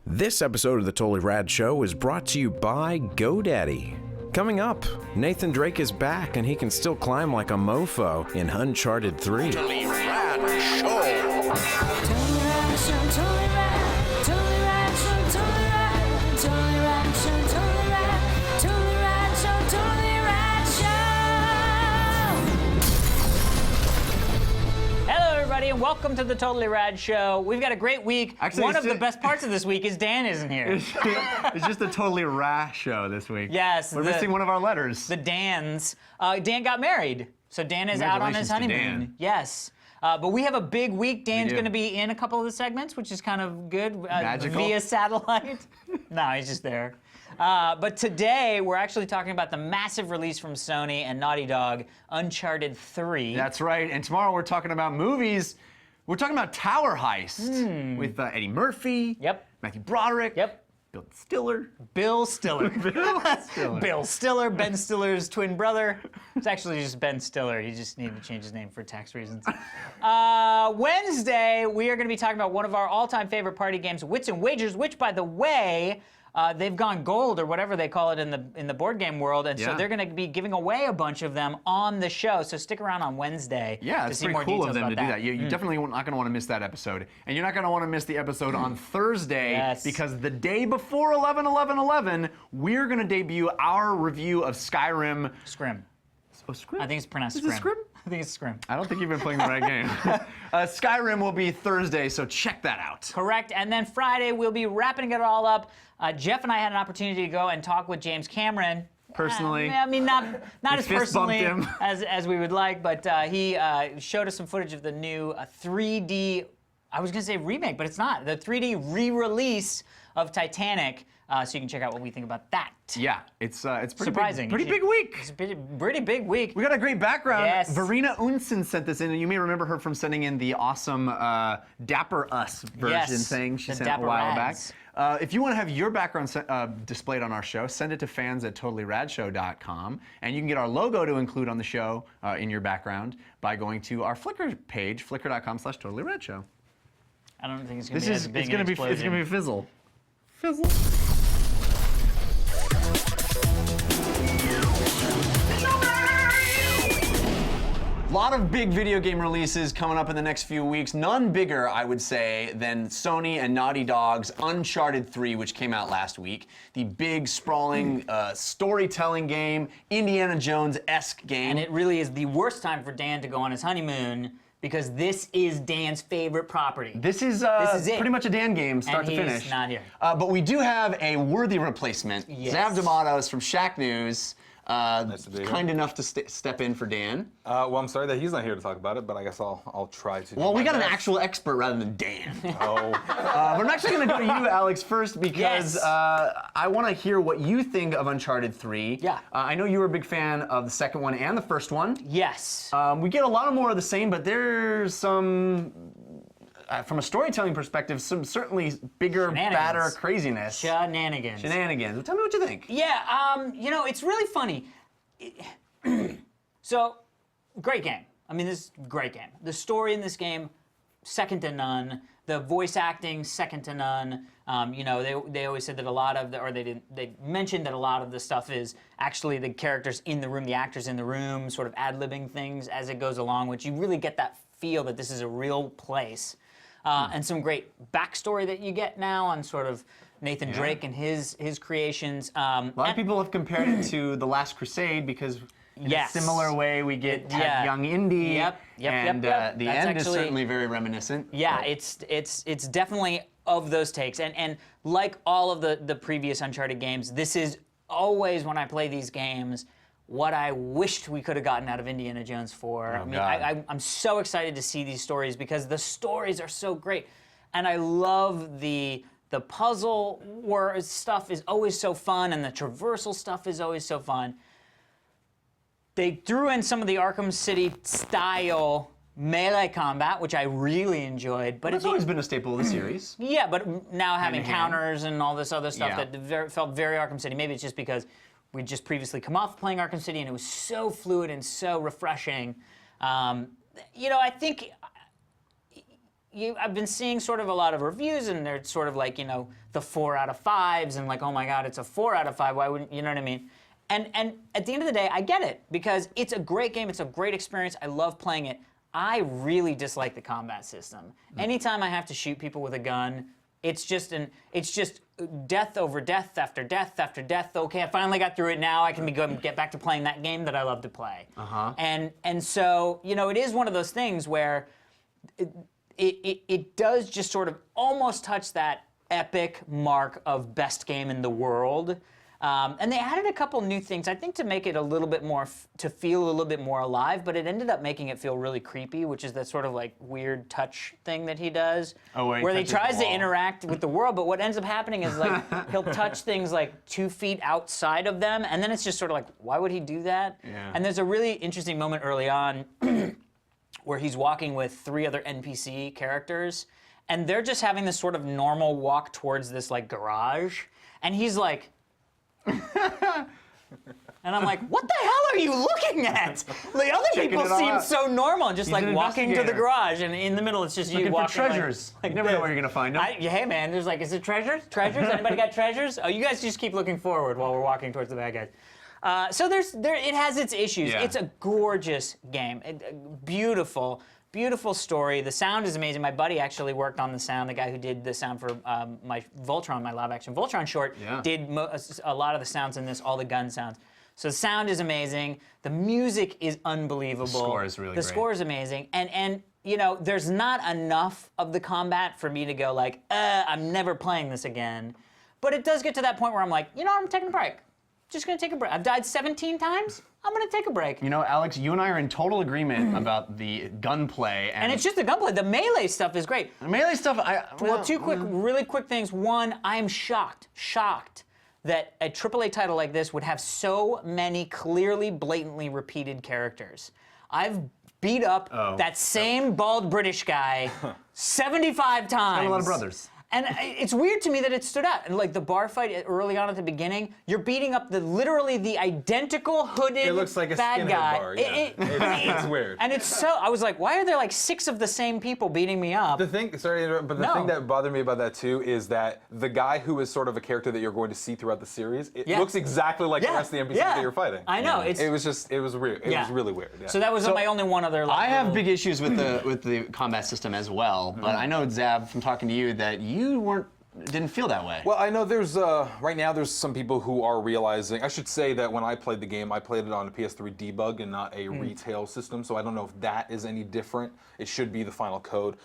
This episode of the Totally Rad Show is brought to you by GoDaddy. Coming up, Nathan Drake is back and he can still climb like a mofo in Uncharted 3. Totally Rad Show. Totally Rad Show, Totally Rad, Totally Rad Show, Totally Rad, Totally Rad Show, Totally Rad, Totally Rad Show, Totally Rad Show. Hello, everybody, and welcome to the Totally Rad Show. We've got a great week. Actually, One of the best parts of this week is Dan isn't here. It's just a totally rash show this week. Yes, We're missing one of our letters. The Dans. Dan got married, so Dan is out on his Congratulations to honeymoon. Dan. Yes. But we have a big week. Dan's do. going to be in a couple of the segments, which is kind of good. Magical. Via satellite. No, he's just there. But today, we're actually talking about the massive release from Sony and Naughty Dog, Uncharted 3. That's right. And tomorrow we're talking about movies. We're talking about Tower Heist with Eddie Murphy. Yep. Matthew Broderick. Yep. Bill Stiller. Bill Stiller. Bill Stiller. Bill Stiller, Ben Stiller's twin brother. It's actually just Ben Stiller. He just needed to change his name for tax reasons. Wednesday, we are going to be talking about one of our all-time favorite party games, Wits and Wagers, which, by the way, they've gone gold or whatever they call it in the board game world, and so Yeah. they're going to be giving away a bunch of them on the show. So stick around on Wednesday. Yeah, to it's see pretty more cool of details them to about do that. You're definitely not going to want to miss that episode. And you're not going to want to miss the episode on Thursday Yes. because the day before 11/11/11, we're going to debut our review of Skyrim. Scrim. Oh, Scrim? I think it's pronounced Is it Scrim. Scrim? I think it's Scrim. I don't think you've been playing the right game. Skyrim will be Thursday, so check that out. Correct. And then Friday, we'll be wrapping it all up. Jeff and I had an opportunity to go and talk with James Cameron. Personally. I mean, not as fist bumped personally him. as we would like, but he showed us some footage of the new 3D, I was going to say remake, but it's not. The 3D re-release of Titanic, so you can check out what we think about that. Yeah, it's pretty Surprising. Pretty big week. It's a pretty big week. We got a great background. Yes. Verena Unsen sent this in, and you may remember her from sending in the awesome Dapper Us version Yes, thing she the sent Dapper a while Rads. back. If you want to have your background displayed on our show, send it to fans@totallyradshow.com, and you can get our logo to include on the show in your background by going to our Flickr page, flickr.com/totallyradshow. I don't think it's going to This be is as big it's gonna an be explosion. it's gonna be fizzle. Fizzle. A lot of big video game releases coming up in the next few weeks. None bigger, I would say, than Sony and Naughty Dog's Uncharted 3, which came out last week. The big, sprawling storytelling game, Indiana Jones-esque game. And it really is the worst time for Dan to go on his honeymoon because this is Dan's favorite property. This is it. pretty much a Dan game, start And to he's finish. not here. But we do have a worthy replacement. Yes. Xav De Matos from Shacknews, to be here. kind enough to step in for Dan. Well, I'm sorry that he's not here to talk about it, but I guess I'll try to. Well, do we my got an best. actual expert rather than Dan. Oh, But I'm actually going to go to you, Alex, first because Yes. I want to hear what you think of Uncharted 3. Yeah. I know you were a big fan of the second one and the first one. Yes. We get a lot of more of the same, but there's some, from a storytelling perspective, some certainly bigger, Shenanigans. badder craziness. Shenanigans. Shenanigans. Well, tell me what you think. Yeah, it's really funny. So, great game. I mean, this is a great game. The story in this game, second to none. The voice acting, second to none. They always said that a lot of they mentioned that a lot of the stuff is actually the characters in the room, the actors in the room, sort of ad-libbing things as it goes along, which you really get that feel that this is a real place. And some great backstory that you get now on sort of Nathan Drake and his creations. A lot of people have compared it to The Last Crusade because in Yes. a similar way we get Yeah. young Indy. Yep. And The the That's end is actually- certainly very reminiscent. Yeah, it's definitely of those takes, and like all of the previous Uncharted games, this is always when I play these games what I wished we could have gotten out of Indiana Jones 4. I mean, God. I'm so excited to see these stories because the stories are so great, and I love the puzzle stuff is always so fun, and the traversal stuff is always so fun. They threw in some of the Arkham City style melee combat, which I really enjoyed. But It's always been a staple of the series. yeah, but now having Hand-in-hand. counters and all this other stuff Yeah. that felt very Arkham City. Maybe it's just because we'd just previously come off playing Arkham City and it was so fluid and so refreshing. I think I've been seeing sort of a lot of reviews, and they're sort of like, the 4 out of 5s, and like, oh my God, it's a 4 out of 5. Why wouldn't, you know what I mean? And at the end of the day, I get it, because it's a great game. It's a great experience. I love playing it. I really dislike the combat system. Anytime I have to shoot people with a gun, it's just death over death after death after death. Okay, I finally got through it. Now I can get back to playing that game that I love to play. And so, it is one of those things where it does just sort of almost touch that epic mark of best game in the world. And they added a couple new things, I think, to make it a little bit more, to feel a little bit more alive, but it ended up making it feel really creepy, which is that sort of like weird touch thing that he does, where he tries to interact with the world, but what ends up happening is like he'll touch things like 2 feet outside of them, and then it's just sort of like, why would he do that? And there's a really interesting moment early on where he's walking with 3 other NPC characters, and they're just having this sort of normal walk towards this like garage, and he's like, and I'm like, what the hell are you looking at? The other people seem so normal, just like walking to the garage, and in the middle it's just you walking. For treasures. Like you never know where you're gonna find them. Hey man, there's like, is it treasures? Treasures? Anybody got treasures? Oh, you guys just keep looking forward while we're walking towards the bad guys. So it has its issues. Yeah. It's a gorgeous game, beautiful. Beautiful story. The sound is amazing. My buddy actually worked on the sound. The guy who did the sound for my Voltron, my live-action Voltron short, did a lot of the sounds in this, all the gun sounds. So the sound is amazing. The music is unbelievable. The score is really great. The score is amazing. And there's not enough of the combat for me to go like, I'm never playing this again. But it does get to that point where I'm like, I'm taking a break. Just gonna take a break. I've died 17 times. I'm gonna take a break. Alex, you and I are in total agreement about the gunplay. And it's just the gunplay. The melee stuff is great. The melee stuff, really quick things. One, I am shocked that a AAA title like this would have so many clearly, blatantly repeated characters. I've beat up that same bald British guy 75 times. Got a lot of brothers. And it's weird to me that it stood out. And like the bar fight early on at the beginning, you're beating up literally the identical hooded It looks like a bad skinhead guy. bar. Yeah. It's weird. And it's so, I was like, why are there like 6 of the same people beating me up? The thing, sorry to interrupt, but the thing that bothered me about that too is that the guy who is sort of a character that you're going to see throughout the series, it looks exactly like the rest of the NPCs that you're fighting. I know. It was weird. It was really weird. Yeah. So that was my only one other. I have big issues with the combat system as well, but I know, Xav, from talking to you, that you didn't feel that way. Well, I know there's right now there's some people who are realizing. I should say that when I played the game, I played it on a PS3 debug and not a retail system, so I don't know if that is any different. It should be the final code.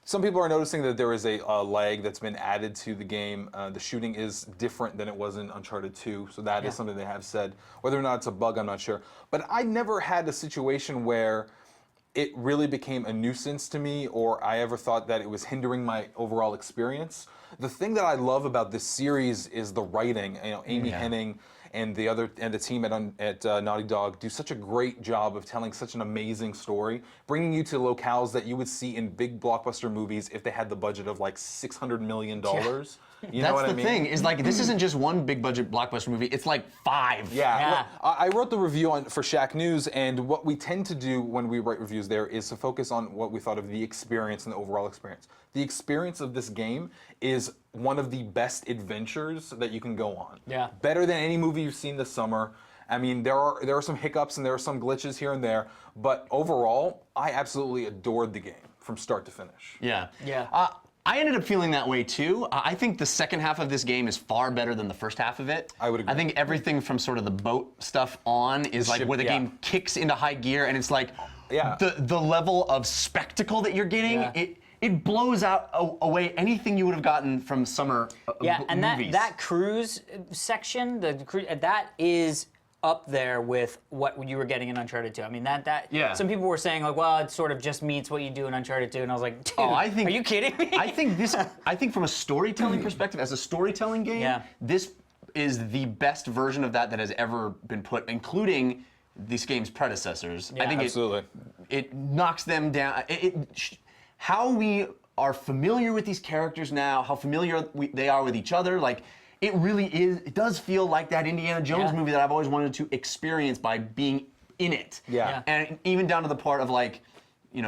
Some people are noticing that there is a lag that's been added to the game. The shooting is different than it was in Uncharted 2, so that is something they have said. Whether or not it's a bug, I'm not sure. But I never had a situation where it really became a nuisance to me, or I ever thought that it was hindering my overall experience. The thing that I love about this series is the writing. Amy Hennig and the team at Naughty Dog do such a great job of telling such an amazing story, bringing you to locales that you would see in big blockbuster movies if they had the budget of like $600 million. You know what I mean? That's the thing, is like, this isn't just one big budget blockbuster movie, it's like 5. Yeah. Well, I wrote the review for Shacknews, and what we tend to do when we write reviews there is to focus on what we thought of the experience and the overall experience. The experience of this game is one of the best adventures that you can go on. Yeah. Better than any movie you've seen this summer. I mean, there are some hiccups and there are some glitches here and there, but overall, I absolutely adored the game from start to finish. Yeah. Yeah. I ended up feeling that way too. I think the second half of this game is far better than the first half of it. I would agree. I think everything from sort of the boat stuff on is like where the game kicks into high gear, and it's like the level of spectacle that you're getting. It blows away anything you would have gotten from summer and movies. that cruise section, that is up there with what you were getting in Uncharted 2. I mean, some people were saying like, well, it sort of just meets what you do in Uncharted 2, and I was like, dude, are you kidding me? I think from a storytelling perspective, as a storytelling game, this is the best version of that has ever been put, including this game's predecessors. Yeah, I think absolutely. It knocks them down. How we are familiar with these characters now, how familiar they are with each other, like, it really is. It does feel like that Indiana Jones movie that I've always wanted to experience by being in it. Yeah. And even down to the part of like,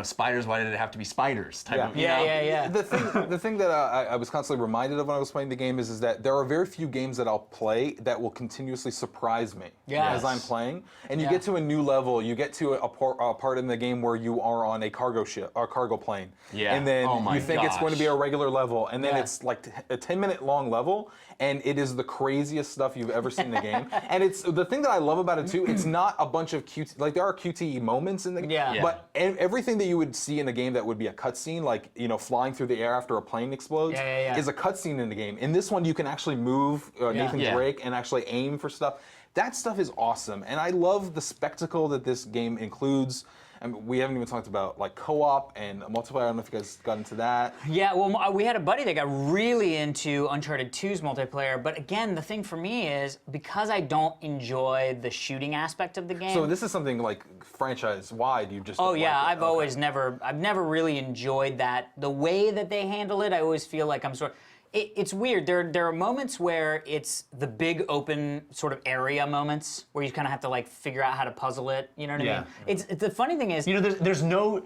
spiders, why did it have to be spiders? Type of, Yeah. The thing that I was constantly reminded of when I was playing the game is that there are very few games that I'll play that will continuously surprise me as I'm playing. And you get to a new level, you get to a part in the game where you are on a cargo ship or cargo plane. Yeah. And then you think it's going to be a gosh. regular level, and then it's like a 10-minute long level, and it is the craziest stuff you've ever seen in the game. And it's the thing that I love about it too, it's not a bunch of QT, like there are QTE moments in the game, but everything that you would see in the game that would be a cutscene, like flying through the air after a plane explodes, is a cutscene in the game. In this one, you can actually move Nathan Drake and actually aim for stuff. That stuff is awesome, and I love the spectacle that this game includes. I mean, we haven't even talked about like co-op and multiplayer. I don't know if you guys got into that. Yeah, well, we had a buddy that got really into Uncharted 2's multiplayer, but again, the thing for me is because I don't enjoy the shooting aspect of the game. So this is something like franchise-wide. You just I've never really enjoyed that. The way that they handle it, I always feel like I'm sort of. It's weird. There are moments where it's the big open sort of area moments where you kind of have to like figure out how to puzzle it. You know what I mean? It's the funny thing is, there's no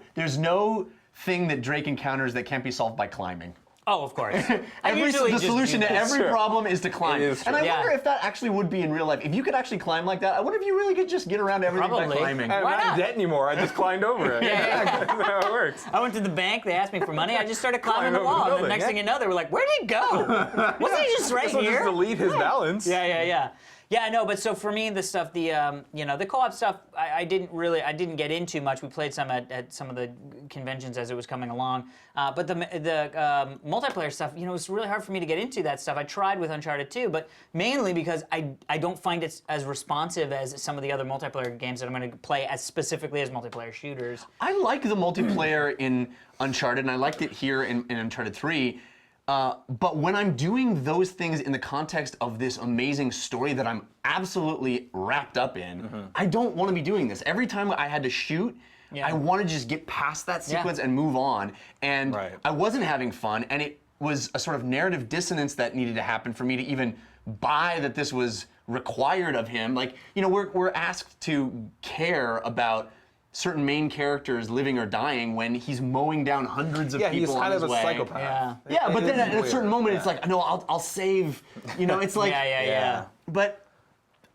thing that Drake encounters that can't be solved by climbing. Oh, of course. The solution to every problem is to climb. Is and I wonder if that actually would be in real life. If you could actually climb like that, I wonder if you really could just get around everything by Probably. climbing. I'm not in debt anymore. I just climbed over it. That's how it works. I went to the bank. They asked me for money. I just started climbing the over wall. the And the building, next thing you know, they were like, "Where'd he go? Wasn't he just right This will here?" just delete his balance. Yeah, I know, but so for me, the stuff, the co-op stuff, I didn't get into much. We played some at some of the conventions as it was coming along, but the multiplayer stuff, it was really hard for me to get into that stuff. I tried with Uncharted 2, but mainly because I don't find it as responsive as some of the other multiplayer games that I'm going to play as specifically as multiplayer shooters. I like the multiplayer in Uncharted, and I liked it here in Uncharted 3. But when I'm doing those things in the context of this amazing story that I'm absolutely wrapped up in, I don't want to be doing this. Every time I had to shoot, I want to just get past that sequence and move on. And I wasn't having fun, and it was a sort of narrative dissonance that needed to happen for me to even buy that this was required of him. Like, we're asked to care about certain main characters living or dying when he's mowing down hundreds of people on his way. Yeah, he's kind of a psychopath. Yeah, but then at a certain moment, it's like, no, I'll save. It's like, But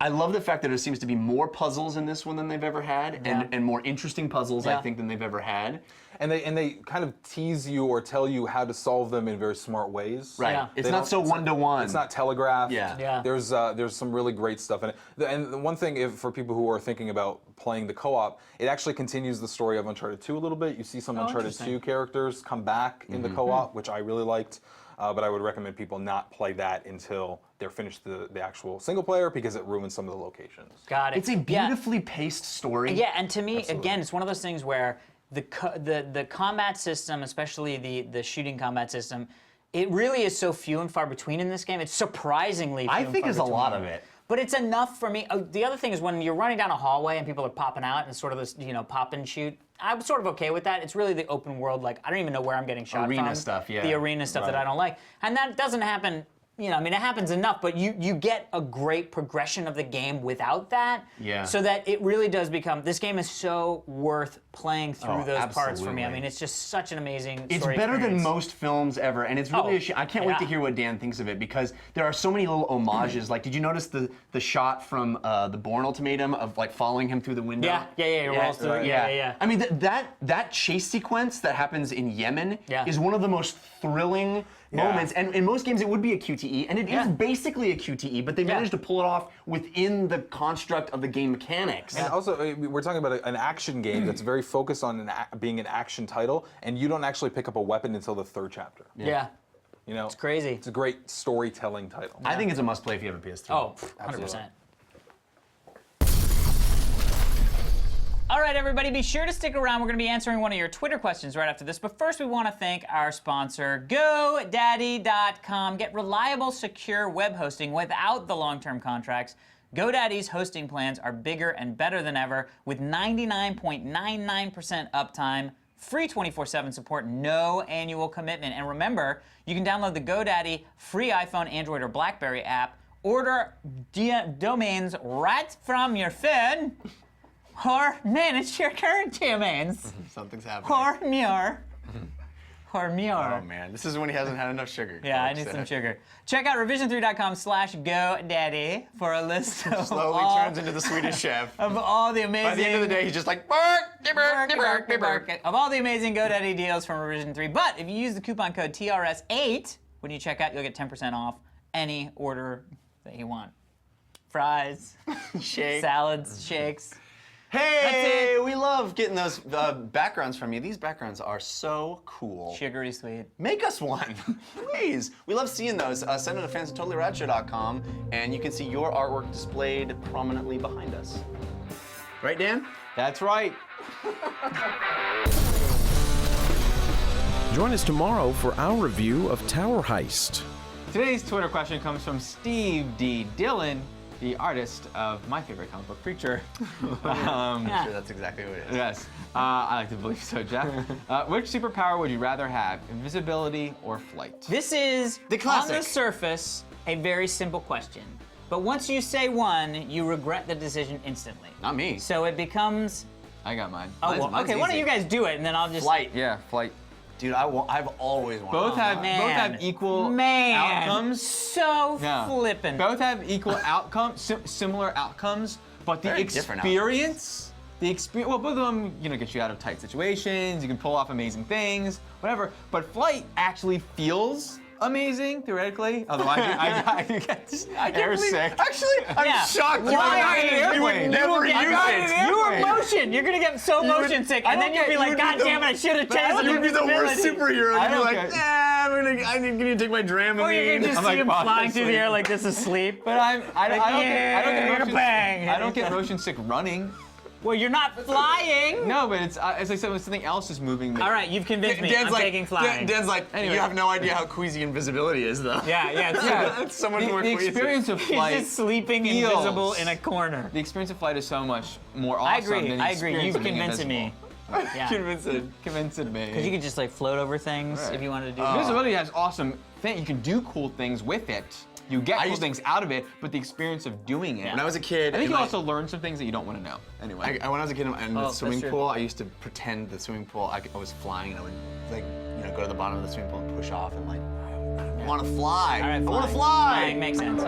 I love the fact that there seems to be more puzzles in this one than they've ever had, and more interesting puzzles, I think, than they've ever had. And they kind of tease you or tell you how to solve them in very smart ways. Right. Yeah. It's not so one-to-one. It's not telegraphed. Yeah. There's some really great stuff in it. And the one thing, for people who are thinking about playing the co-op, it actually continues the story of Uncharted 2 a little bit. You see some Uncharted 2 characters come back in the co-op, which I really liked. But I would recommend people not play that until they're finished the actual single player, because it ruins some of the locations. Got it. It's a beautifully paced story. Yeah, and to me, again, it's one of those things where the combat system, especially the shooting combat system, it really is so few and far between in this game. It's surprisingly few I and think far it's a between. lot of it. But it's enough for me. The other thing is when you're running down a hallway and people are popping out and sort of this, pop and shoot, I'm sort of okay with that. It's really the open world, like I don't even know where I'm getting shot from. Arena stuff, yeah. The arena stuff that I don't like. And that doesn't happen, it happens enough, but you get a great progression of the game without that. Yeah. So that it really does become, this game is so worth playing through those parts for me. I absolutely. mean, it's just such an amazing It's story better experience. than most films ever, and it's really a shame. I can't wait to yeah. hear what Dan thinks of it, because there are so many little homages. Like, did you notice the shot from the Bourne Ultimatum of like following him through the window? Yeah, it rolls through. Yeah. I mean, that chase sequence that happens in Yemen is one of the most thrilling moments. And in most games, it would be a QTE, and it is basically a QTE, but they managed to pull it off within the construct of the game mechanics. And also, we're talking about an action game that's very focused on being an action title, and you don't actually pick up a weapon until the third chapter. Yeah. It's crazy. It's a great storytelling title. I think it's a must-play if you have a PS3. Oh, 100%. All right, everybody, be sure to stick around. We're going to be answering one of your Twitter questions right after this. But first, we want to thank our sponsor, GoDaddy.com. Get reliable, secure web hosting without the long-term contracts. GoDaddy's hosting plans are bigger and better than ever, with 99.99% uptime, free 24/7 support, no annual commitment. And remember, you can download the GoDaddy free iPhone, Android, or BlackBerry app, order domains right from your phone, Man, it's your current humans. Something's happening. Hormure. Oh man, this is when he hasn't had enough sugar. Yeah, I folks. need some sugar. Check out revision3.com/GoDaddy for a list of Slowly all, turns into the Swedish chef. of all the amazing. By the end of the day, he's just like, Of all the amazing GoDaddy deals from Revision 3. But if you use the coupon code TRS8 when you check out, you'll get 10% off any order that you want. Fries, shake. salads, shakes. Hey, we love getting those backgrounds from you. These backgrounds are so cool. Sugary sweet. Make us one, please. We love seeing those. Send it to fans at totallyradshow.com, and you can see your artwork displayed prominently behind us. Right, Dan? That's right. Join us tomorrow for our review of Tower Heist. Today's Twitter question comes from Steve D. Dillon, the artist of my favorite comic book creature. I'm sure that's exactly what it is. Yes, I like to believe so, Jeff. Which superpower would you rather have, invisibility or flight? This is, The classic. on the surface, a very simple question. But once you say one, you regret the decision instantly. Not me. So it becomes, I got mine. oh, well, mine's okay, why don't easy. you guys do it, and then I'll just... Flight. Yeah, flight. Dude, I've always wanted Both have Man. equal Man. outcomes. So Yeah. flippin'. Both have equal outcomes, similar outcomes, but the Very different experience, well, both of them, get you out of tight situations. You can pull off amazing things, whatever. But flight actually feels amazing theoretically. Although I do get air sick. Actually, I'm Yeah. shocked. Why are you- You would never use it. You were motion. You're gonna get so motion sick, and then you'll be like, God damn it, I should have taken You would be the worst superhero. I You'd be don't like, get- I need to take my Dramamine. Or you're gonna just I'm see like, him "Fuck, flying I'm through the air like this is sleep. But I don't get bang. I don't get motion sick running. Well, you're not flying. No, but it's as I said, when something else is moving. All right, you've convinced me. I'm taking flying. Dan's like, Anyway. you have no idea how queasy invisibility is, though. Yeah, it's Yeah, That's so much more the queasy. experience of He's flight. just sleeping feels- invisible in a corner. The experience of flight is so much more I awesome agree. than the I agree. experience You've of being convinced me. invisible. Yeah. Convinced me. Because you could just like float over things Right. if you wanted to do that. Invisibility has awesome things. You can do cool things with it. You get cool used to- things out of it, but the experience of doing it. When I was a kid, I think in you my- also learn some things that you don't want to know. Anyway. when I was a kid in the that's swimming true. pool, I used to pretend the swimming pool, I was flying and I would go to the bottom of the swimming pool and push off and I want to fly. All right, I want to flying. fly. Flying makes sense.